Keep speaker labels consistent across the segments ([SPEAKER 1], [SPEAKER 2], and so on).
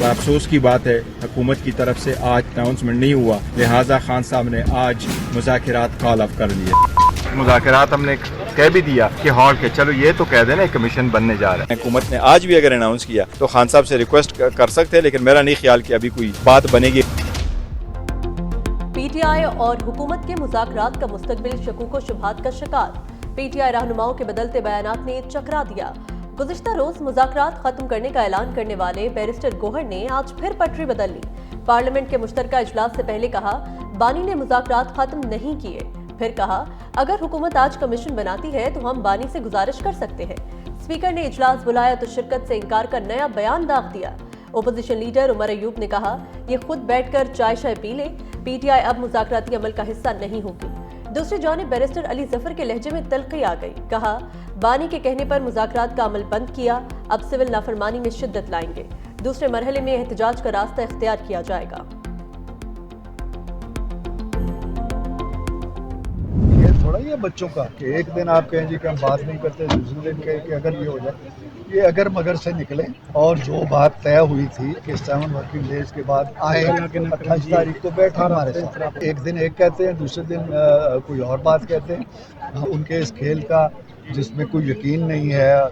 [SPEAKER 1] तो अफसोस की बात है हुकूमत की तरफ से आज अनाउंसमेंट नहीं हुआ, लिहाजा खान साहब ने आज मुज़ाकरात कॉल ऑफ कर लिए। मुज़ाकरात हमने कह भी दिया कि हॉल के चलो ये तो कह देना कमीशन बनने जा रहा है। हुकूमत ने आज भी अगर अनाउंस किया तो खान साहब से रिक्वेस्ट कर सकते हैं, लेकिन मेरा नहीं ख्याल कि अभी कोई बात बनेगी।
[SPEAKER 2] पीटीआई और हुकूमत के मुज़ाकरात का मुस्तकबिल शकूक व शुबहात का शिकार। पीटीआई रहनुमाओं के बदलते बयानात ने चकरा दिया। गुज़िश्ता रोज मुज़ाकरात खत्म करने का ऐलान करने वाले बैरिस्टर गोहर ने आज फिर पटरी बदल ली। पार्लियामेंट के मुश्तरका इजलास से पहले कहा बानी ने मुज़ाकरात खत्म नहीं किए, फिर कहा अगर हुकूमत आज कमीशन बनाती है तो हम बानी से गुजारिश कर सकते हैं। स्पीकर ने इजलास बुलाया तो शिरकत से इनकार का नया बयान दाग दिया। ओपोजिशन लीडर उमर अयूब ने कहा ये खुद बैठकर चाय शाय पी ले, पीटीआई अब मुज़ाकराती अमल का हिस्सा नहीं होगी। दूसरी जानिब बैरिस्टर अली जफर के लहजे में तलखी आ गई। कहा बानी के कहने पर मुज़ाकरात का अमल बंद किया, अब सिविल नाफरमानी में शिद्दत लाएंगे। दूसरे मरहले में एहतजाज का रास्ता इख्तियार किया जाएगा।
[SPEAKER 3] थोड़ा ही है बच्चों का कि एक दिन आप कहें जी कि हम बात नहीं करते, दूसरे दिन कहें कि अगर ये हो जाए, ये अगर मगर से निकले। और जो बात तय हुई थी कि 7 वर्किंग डेज के बाद आए 28 तारीख को बैठा हमारे साथ, एक दिन एक कहते हैं, दूसरे दिन कोई और बात कहते हैं। उनके इस खेल का जिसमें कोई यकीन नहीं है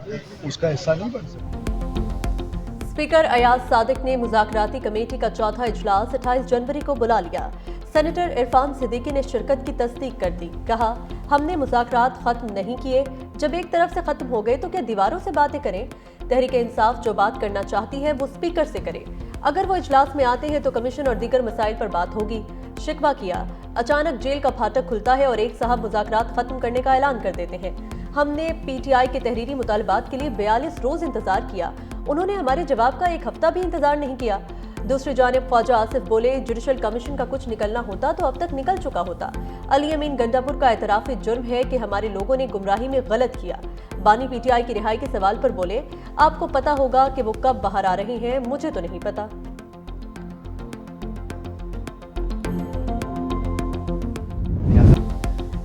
[SPEAKER 3] उसका हिस्सा नहीं बन सकता।
[SPEAKER 2] स्पीकर अयाज सादिक ने मुज़ाकराती कमेटी का चौथा इजलास 28 जनवरी को बुला लिया। सेनेटर इरफान सिद्दीकी ने शिरकत की तस्दीक कर दी। कहा हमने मुज़ाकरात खत्म नहीं किए, जब एक तरफ से खत्म हो गए तो क्या दीवारों से बातें करें। तहरीक इंसाफ जो बात करना चाहती है वो स्पीकर से करे, अगर वो इजलास में आते हैं तो कमीशन और दीगर मसाइल पर बात होगी। शिकवा किया अचानक जेल का फाटक खुलता है और एक साहब मुज़ाकरात खत्म करने का ऐलान कर देते हैं। हमने पीटीआई के तहरीरी मुतालबात के लिए 42 रोज इंतजार किया, उन्होंने हमारे जवाब का एक हफ्ता भी इंतजार नहीं किया। दूसरी जानिब ख्वाजा आसिफ बोले जुडिशल कमीशन का कुछ निकलना होता तो अब तक निकल चुका होता। अली अमीन गंडापुर का एतराफ़ जुर्म है कि हमारे लोगों ने गुमराही में गलत किया। बानी पीटीआई की रिहाई के सवाल पर बोले आपको पता होगा कि वो कब बाहर आ रहे हैं, मुझे तो नहीं पता।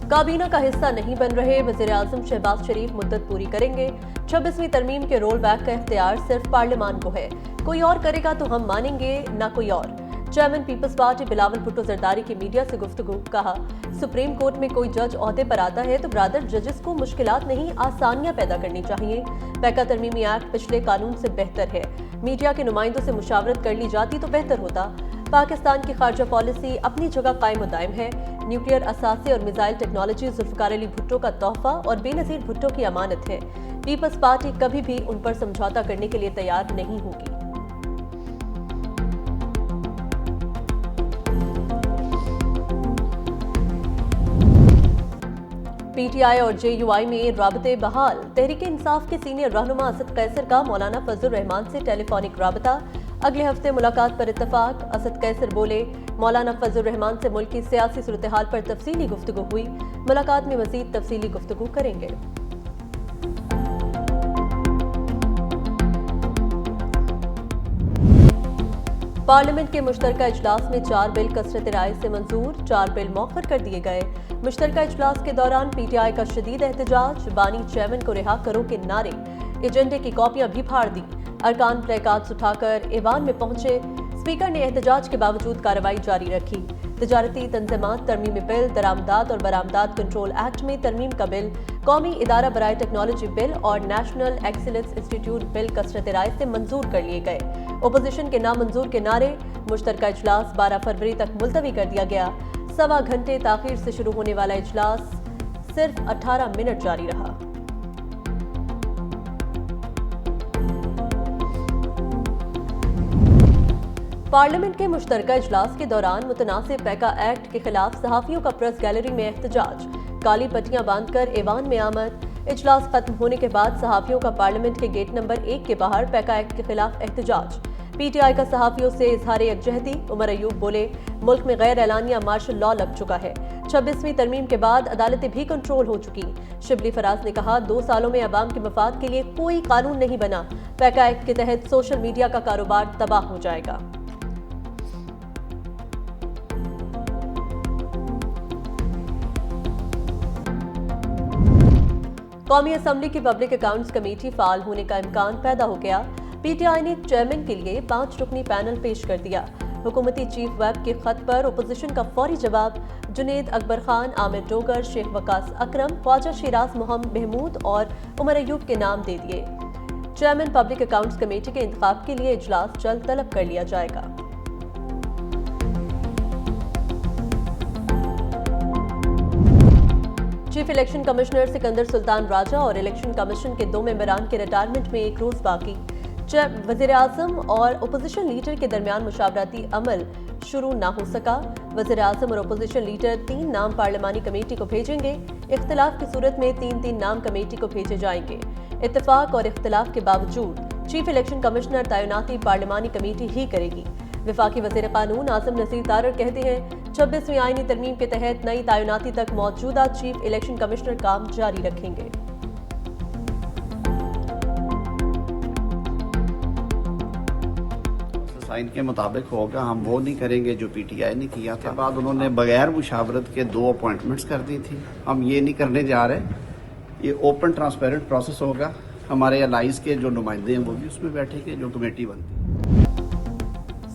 [SPEAKER 2] काबीना का हिस्सा नहीं बन रहे वज़ीर आज़म शहबाज शरीफ मुद्दत पूरी करेंगे। 26वीं तरमीम के रोल बैक का इख्तियार सिर्फ पार्लियामान को है, कोई और करेगा तो हम मानेंगे, ना कोई और। Chairman Peoples Party Bilawal Bhutto Zardari की मीडिया से गुफ्तगू। कहा सुप्रीम कोर्ट में कोई जज ओहदे पर आता है तो ब्रादर जजेस को मुश्किलात नहीं आसानियां पैदा करनी चाहिए। पैका तरमीमी एक्ट पिछले कानून से बेहतर है, मीडिया के नुमाइंदों से मुशावरत कर ली जाती तो बेहतर होता। पाकिस्तान की खारजा पॉलिसी अपनी जगह कायम व दायम है। न्यूक्लियर असासे और मिसाइल टेक्नोलॉजी जुल्फिकार अली भुट्टो का तोहफा और बेनज़ीर भुट्टो की अमानत है। पीपल्स पार्टी कभी भी उन पर समझौता करने के लिए तैयार नहीं होगी। पीटीआई और जेयूआई में राबते बहाल। तहरीक इंसाफ के सीनियर रहनुमा असद कैसर का मौलाना फजल रहमान से टेलीफोनिक राबता, अगले हफ्ते मुलाकात पर इत्तफाक। असद कैसर बोले मौलाना फजल रहमान से मुल्क की सियासी सूरत हाल पर तफसीली गुफ्तगू हुई, मुलाकात में मजीद तफसीली गुफ्तगू करेंगे। पार्लियामेंट के मुश्तरका इजलास में 4 बिल कसरत राय से मंजूर, 4 बिल मौखर कर दिए गए। मुश्तरका इजलास के दौरान पीटीआई का शदीद एहतजाज, बानी चेयरमैन को रिहा करो के नारे, एजेंडे की कॉपियां भी फाड़ दी। अरकान प्लेकार्ड्स उठाकर ऐवान में पहुंचे। स्पीकर ने एहतजाज के बावजूद कार्रवाई जारी रखी। तजारती तंजीमात तरमीमी बिल, दरामदात और बरामदात कंट्रोल एक्ट में तरमीम का बिल, कौमी इदारा बराए टेक्नोलॉजी बिल और नेशनल एक्सीलेंस इंस्टीट्यूट बिल कसरत राय से मंजूर कर लिए गए। ओपोजिशन के नामंजूर के नारे। मुश्तरका इजलास 12 फरवरी तक मुलतवी कर दिया गया। 1.25 घंटे ताखीर से शुरू होने वाला इजलास सिर्फ 18 मिनट जारी रहा। पार्लियामेंट के मुश्तरका इजलास के दौरान मुतनासिब पैका एक्ट के खिलाफ सहाफियों का प्रेस गैलरी में एहतजाज, काली पट्टियां बांधकर ऐवान में आमद। इजलास खत्म होने के बाद सहाफियों का पार्लियामेंट के गेट नंबर 1 के बाहर पैका एक्ट के खिलाफ एहतजाज। पीटीआई का सहाफियों से इजहार यकजहती। उमर अयूब बोले मुल्क में गैर एलानिया मार्शल लॉ लग चुका है, 26वीं तरमीम के बाद अदालतें भी कंट्रोल हो चुकी। शिबली फराज ने कहा 2 सालों में अवाम के मफाद के लिए कोई कानून नहीं बना, पैका एक्ट के तहत सोशल मीडिया का कारोबार तबाह हो जाएगा। कौमी असम्बली की पब्लिक अकाउंट्स कमेटी फाल होने का इम्कान पैदा हो गया। पी टी आई ने चेयरमैन के लिए 5 रुकनी पैनल पेश कर दिया। हुकूमती चीफ व्हिप के खत पर अपोजिशन का फौरी जवाब। जुनेद अकबर खान, आमिर डोगर, शेख वकास अकरम, ख्वाजा शिराज मोहम्मद महमूद और उमर अयूब के नाम दे दिए। चेयरमैन पब्लिक अकाउंट्स कमेटी के इंतखाब के लिए इजलास जल्द तलब कर लिया जाएगा। Chief election commissioner Sikandar Sultan Raja और इलेक्शन कमीशन के 2 मेंबरान के रिटायरमेंट में 1 रोज बाकी। वज़ीर आज़म और अपोजिशन लीडर के दरमियान मुशावरती अमल शुरू ना हो सका। वज़ीर आज़म और अपोजिशन लीडर 3 नाम पार्लिमानी कमेटी को भेजेंगे। इख्तिलाफ की सूरत में 3-3 नाम कमेटी को भेजे जाएंगे। इत्तेफाक और इख्तिलाफ के बावजूद चीफ इलेक्शन कमिश्नर तैनाती पार्लिमानी कमेटी ही करेगी। वफाकी वज़ीर कानून आज़म नज़ीर तारड़ कहते हैं 26वीं आईनी तरमीम के तहत नई तैनाती तक मौजूदा चीफ इलेक्शन कमिश्नर काम जारी रखेंगे।
[SPEAKER 4] साइन के मुताबिक होगा, हम वो नहीं करेंगे जो पीटीआई ने किया था। बाद उन्होंने बगैर मुशावरत के 2 अपॉइंटमेंट्स कर दी थी। हम ये नहीं करने जा रहे, ये ओपन ट्रांसपेरेंट प्रोसेस होगा। हमारे अलाइज के जो नुमाइंदे हैं वो भी उसमें बैठेंगे, जो कमेटी बनती है।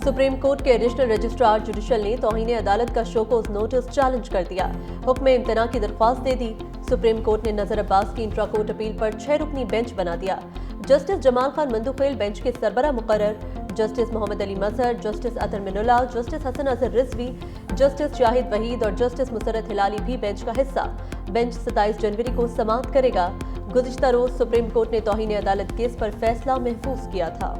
[SPEAKER 2] सुप्रीम कोर्ट के एडिशनल रजिस्ट्रार जुडिशल ने तौहीन अदालत का शोकोज नोटिस चैलेंज कर दिया। हुक्म इम्तना की दरख्वास्त दे दी। सुप्रीम कोर्ट ने नजर अब्बास की इंट्रा कोर्ट अपील पर 6 रुकनी बेंच बना दिया। जस्टिस जमाल खान मंदुखेल बेंच के सरबरा मुकर्रर, जस्टिस मोहम्मद अली मजहर, जस्टिस अतर मिनुल्लाह, जस्टिस हसन अजहर रिजवी, जस्टिस शाहिद वहीद और जस्टिस मुसरत हिलाली भी बेंच का हिस्सा। बेंच 27 जनवरी को समाप्त करेगा। गुज़िश्ता रोज सुप्रीम कोर्ट ने तौहीन अदालत केस पर फैसला महफूज किया था।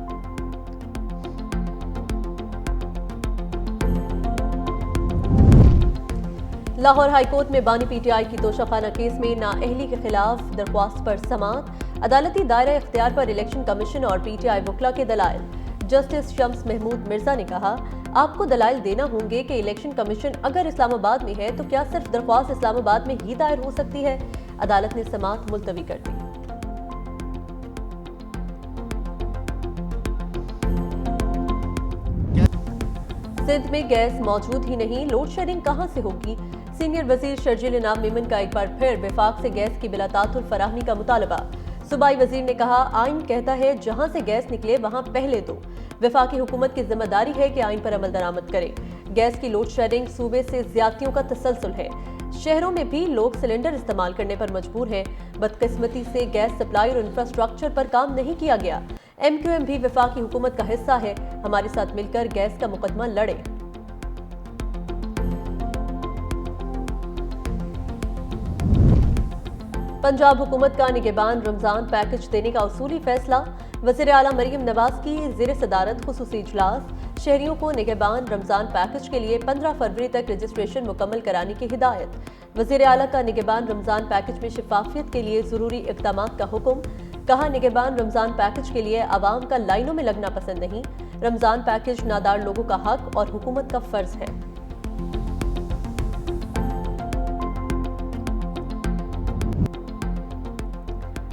[SPEAKER 2] लाहौर हाईकोर्ट में बानी पीटीआई की तोशाखाना केस में नाअहली के खिलाफ दरख्वास्त पर समाअत। अदालती दायरा इख्तियार पर इलेक्शन कमीशन और पीटीआई वकला के दलाइल। जस्टिस शम्स महमूद मिर्जा ने कहा, आपको दलाइल देना होंगे कि इलेक्शन कमीशन अगर इस्लामाबाद में है तो क्या सिर्फ दरख्वास्त इस्लामाबाद में ही दायर हो सकती है। अदालत ने समाअत मुलतवी कर दी। सिंध में गैस मौजूद ही नहीं, लोड शेडिंग कहां से होगी। सीनियर वजीर शर्जील इनाम मेमन का एक बार फिर विफाक से गैस की बिलातातुल फराहमी का मुतालबा। सूबाई वजीर ने कहा, आइन कहता है जहां से गैस निकले वहां पहले दो। वफाकी हुकूमत की जिम्मेदारी है कि आइन पर अमल दरामद करे। गैस की लोड शेडिंग सूबे से ज्यादतियों का तसलसल है। शहरों में भी लोग सिलेंडर इस्तेमाल करने पर मजबूर हैं। बदकिस्मती से गैस सप्लाई और इंफ्रास्ट्रक्चर पर काम नहीं किया गया। MQM भी वफाकी हुकूमत का हिस्सा है। हमारे साथ मिलकर गैस का मुकदमा लड़े। पंजाब हुकूमत का निगहबान रमजान पैकेज देने का उसूली फैसला। वज़ीर आला मरीम नवाज की ज़ेर सदारत खुसूसी इजलास। शहरियों को निगहबान रमजान पैकेज के लिए 15 फरवरी तक रजिस्ट्रेशन मुकम्मल कराने की हिदायत। वज़ीर आला का निगहबान रमजान पैकेज में शफाफियत के लिए ज़रूरी इक़दामात का हुक्म। कहा, निगहबान रमजान पैकेज के लिए आवाम का लाइनों में लगना पसंद नहीं। रमजान पैकेज नादार लोगों का हक और हुकूमत का फर्ज है।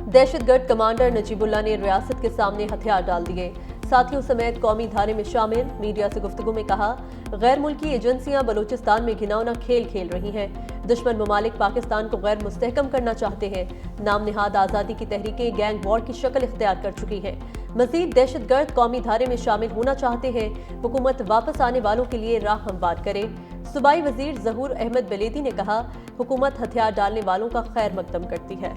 [SPEAKER 2] दहशतगर्द कमांडर नजीबुल्लाह ने रियासत के सामने हथियार डाल दिए। साथियों समेत कौमी धारे में शामिल। मीडिया से गुफ्तगू में कहा, गैर मुल्की एजेंसियां बलूचिस्तान में घिनौना खेल खेल रही हैं। दुश्मन ममालिक पाकिस्तान को गैर मुस्तहकम करना चाहते हैं। नाम निहाद आज़ादी की तहरीकें गैंग वॉर की शक्ल इख्तियार कर चुकी हैं। मजीद दहशतगर्द कौमी धारे में शामिल होना चाहते हैं। हुकूमत वापस आने वालों के लिए राह हमवार करे। सूबाई वजीर ज़हूर अहमद बलेदी ने कहा, हुकूमत हथियार डालने वालों का खैर मकदम करती है।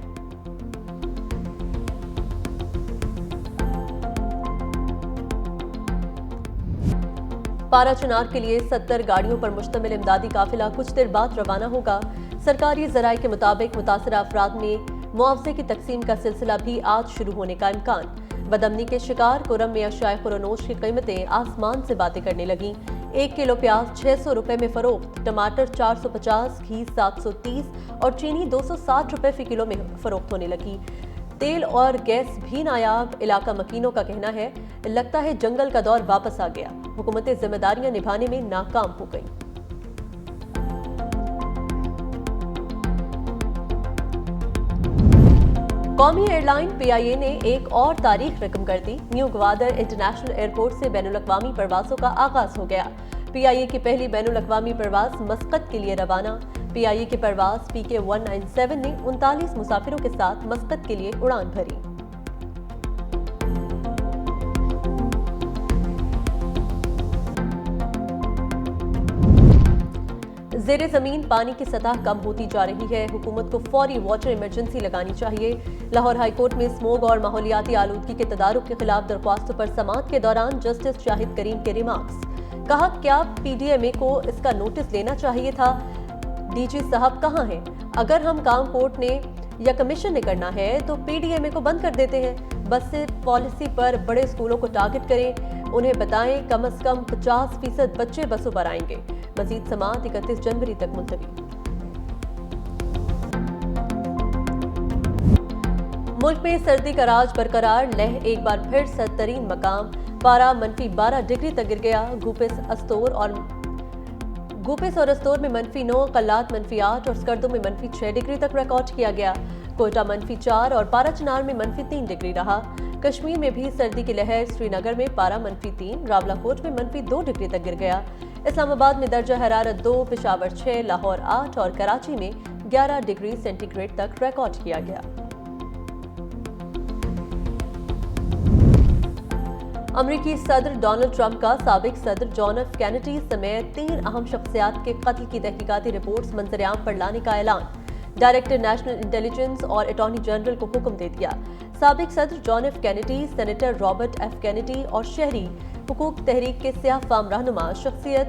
[SPEAKER 2] पारा चिनार के लिए 70 गाड़ियों पर मुश्तमिल इमदादी काफिला कुछ देर बाद रवाना होगा। सरकारी ज़राए के मुताबिक मुतासरा अफराद में मुआवजे की तकसीम का सिलसिला भी आज शुरू होने का इम्कान। बदअमनी के शिकार कुरम में अशाए खुरनोश की कीमतें आसमान से बातें करने लगीं। 1 किलो प्याज 600 रुपए में फरोख्त, टमाटर 450, घी 730 और चीनी 260 रुपए फी किलो में फरोख्त होने लगी। तेल और गैस भी नायाब। इलाका मकीनों का कहना है, लगता है जंगल का दौर वापस आ गया। हुकूमतें जिम्मेदारियां निभाने में नाकाम हो गई। कौमी एयरलाइन PIA ने एक और तारीख रकम कर दी। न्यू ग्वादर इंटरनेशनल एयरपोर्ट से बैनुल-अक़वामी परवाज़ों का आगाज हो गया। PIA की पहली बैनुल-अक़वामी परवाज़ मस्कत के लिए रवाना। PIA की परवाज़ PK 197 ने 39 मुसाफिरों के साथ मस्कत के लिए उड़ान भरी। ज़ेरे ज़मीन पानी की सतह कम होती जा रही है, हुकूमत को फौरी वाटर इमरजेंसी लगानी चाहिए। लाहौर हाई कोर्ट में स्मोग और माहौलियाती आलूदगी के तदारुक के खिलाफ दरख्वास्तों पर समाअत के दौरान जस्टिस शाहिद करीम के रिमार्क्स। कहा, क्या PDMA को इसका नोटिस लेना चाहिए था? DG साहब कहाँ हैं? अगर हम काम कोर्ट ने या कमीशन ने करना है तो PDMA को बंद कर देते हैं। बस सिर्फ पॉलिसी पर बड़े स्कूलों को टारगेट करें, उन्हें बताएं कम से कम 50% बच्चे बसों पर आएंगे। मजीद समाअत 31 जनवरी तक मुलतवी। मुल्क में सर्दी का राज बरकरार, लेह एक बार फिर सत्तरीन मकाम, पारा -12 डिग्री तक गिर गया। गुपिस और अस्तोर में -9, कल्लात -8 और स्कर्दो में -6 डिग्री तक रिकॉर्ड किया गया। कोयटा -4 और पारा चनार में -3 डिग्री रहा। कश्मीर में भी सर्दी की लहर, श्रीनगर में पारा -3, रावलाकोट में -2 डिग्री तक गिर गया। इस्लामाबाद में दर्जा हरारत 2, पेशावर 6, लाहौर 8 और कराची में 11 डिग्री सेंटीग्रेड तक रिकॉर्ड किया गया। अमरीकी सदर डोनाल्ड ट्रंप का साबिक सदर जॉन एफ कैनेडी समेत 3 अहम शख्सियात के कत्ल की तहकीकाती रिपोर्ट्स मंजर-ए-आम पर लाने का ऐलान। डायरेक्टर नेशनल इंटेलिजेंस और अटॉर्नी जनरल को हुक्म दे दिया। साबिक सदर John F Kennedy, senator Robert F Kennedy और शहरी हुकूक तहरीक के सियाह फाम रहनुमा शख्सियत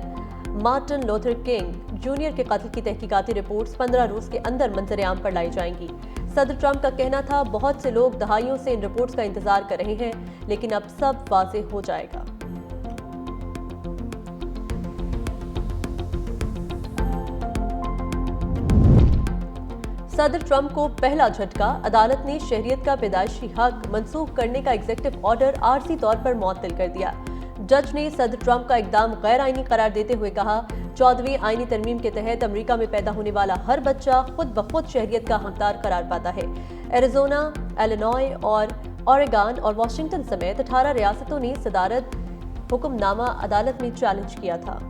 [SPEAKER 2] मार्टिन लूथर किंग जूनियर के कत्ल की तहकीकाती रिपोर्ट्स 15 रोज के अंदर मंजर-ए-आम पर लाई जाएंगी। सदर ट्रंप का कहना था, बहुत से लोग दहाइयों से इन रिपोर्ट्स का इंतजार कर रहे हैं, लेकिन अब सब वाज़ेह हो जाएगा। सदर ट्रंप को पहला झटका, अदालत ने शहरियत का पैदाइशी हक मंसूख करने का एग्जीक्यूटिव ऑर्डर आर्जी तौर पर मुअत्तल कर दिया। जज ने सदर ट्रंप का इकदाम गैर आईनी करार देते हुए कहा, 14वीं आईनी तरमीम के तहत अमेरिका में पैदा होने वाला हर बच्चा खुद ब खुद शहरियत का हकदार करार पाता है। एरिजोना, इलिनॉय और ओरेगन और वाशिंगटन समेत 18 रियासतों ने सदारत हुक्मनामा अदालत में चैलेंज किया था।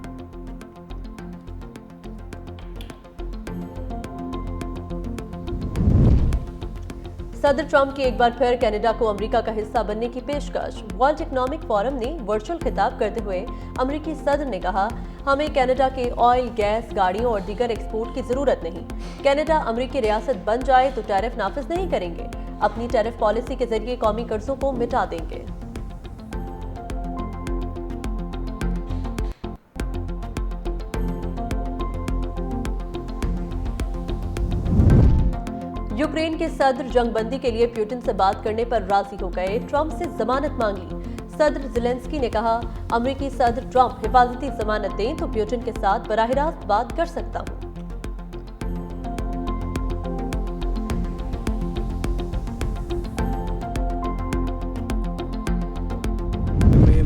[SPEAKER 2] सदर ट्रंप की एक बार फिर कनाडा को अमेरिका का हिस्सा बनने की पेशकश। वर्ल्ड इकोनॉमिक फोरम ने वर्चुअल खिताब करते हुए अमेरिकी सदर ने कहा, हमें कनाडा के ऑयल, गैस, गाड़ियों और दीगर एक्सपोर्ट की जरूरत नहीं। कनाडा अमेरिकी रियासत बन जाए तो टैरिफ नाफिज नहीं करेंगे, अपनी टैरिफ पॉलिसी के जरिए कौमी कर्जों को मिटा देंगे। यूक्रेन के सदर जंगबंदी के लिए पुतिन से बात करने पर राजी हो गए, ट्रंप से जमानत मांगी। सदर ज़ेलेंस्की ने कहा, अमेरिकी सदर ट्रंप हिफाजती जमानत दें तो पुतिन के साथ बराह रास्त बात कर सकता हूं।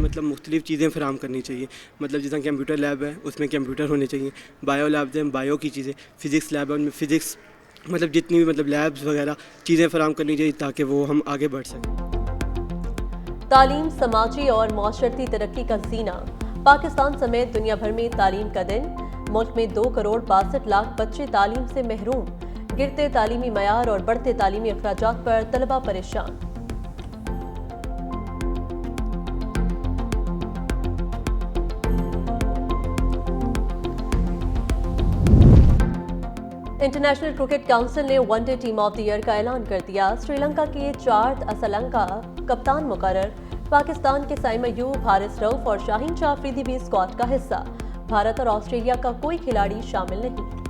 [SPEAKER 5] मतलब मुख्तलिफ चीज़ें फराहम करनी चाहिए, मतलब जैसा कंप्यूटर लैब है उसमें कंप्यूटर होने चाहिए, बायो लैब है बायो की चीज़ें, फिज़िक्स लैब है उनमें फ़िज़िक्स, मतलब जितनी भी मतलब लैब्स वगैरह चीज़ें फराहम करनी चाहिए ताकि वो हम आगे बढ़ सकें।
[SPEAKER 2] तालीम समाजी और माशरती तरक्की का ज़ीना, पाकिस्तान समेत दुनिया भर में तालीम का दिन। मुल्क में 2 करोड़ 62 लाख बच्चे तालीम से महरूम, गिरते तालीमी मयार और बढ़ते तालीमी अखराजात पर तलबा परेशान। इंटरनेशनल क्रिकेट काउंसिल ने one day team of the year का ऐलान कर दिया। श्रीलंका के चार्थ असलंका कप्तान मुकर्रर, पाकिस्तान के साइम अयूब, हारिस रऊफ और शाहीन शाह अफरीदी भी स्क्वाड का हिस्सा। भारत और ऑस्ट्रेलिया का कोई खिलाड़ी शामिल नहीं।